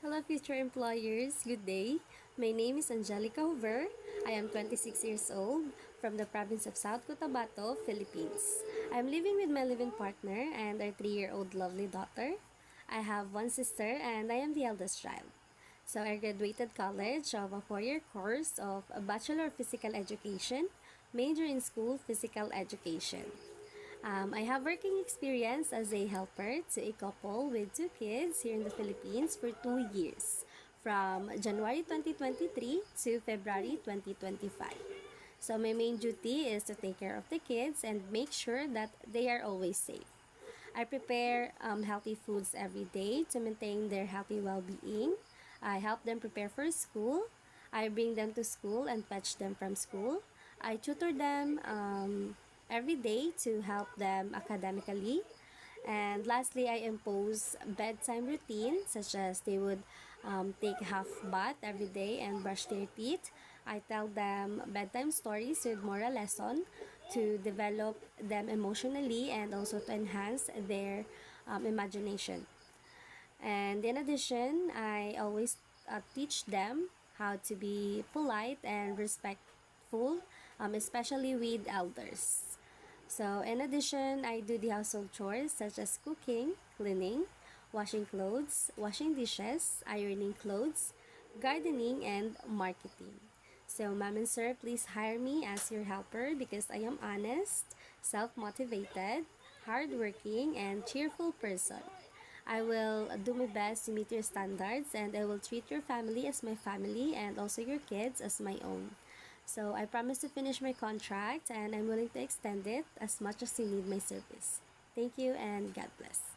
Hello, future employers. Good day. My name is Angelica Hoover. I am 26 years old from the province of South Cotabato, Philippines. I'm living with my living partner and our 3-year-old lovely daughter. I have one sister and I am the eldest child. So I graduated college of a 4-year course of a Bachelor of Physical Education, major in school physical education. I have working experience as a helper to a couple with 2 kids here in the Philippines for 2 years, from January 2023 to February 2025. So my main duty is to take care of the kids and make sure that they are always safe. I prepare healthy foods every day to maintain their healthy well-being. I help them prepare for school. I bring them to school and fetch them from school. I tutor them every day to help them academically. And lastly, I impose bedtime routine, such as they would take half bath every day and brush their teeth. I tell them bedtime stories with moral lesson to develop them emotionally and also to enhance their imagination. And in addition, I always teach them how to be polite and respectful, especially with elders. So, in addition, I do the household chores such as cooking, cleaning, washing clothes, washing dishes, ironing clothes, gardening, and marketing. So, ma'am and sir, please hire me as your helper because I am honest, self motivated, hardworking, and cheerful person. I will do my best to meet your standards and I will treat your family as my family and also your kids as my own. So I promise to finish my contract and I'm willing to extend it as much as you need my service. Thank you and God bless.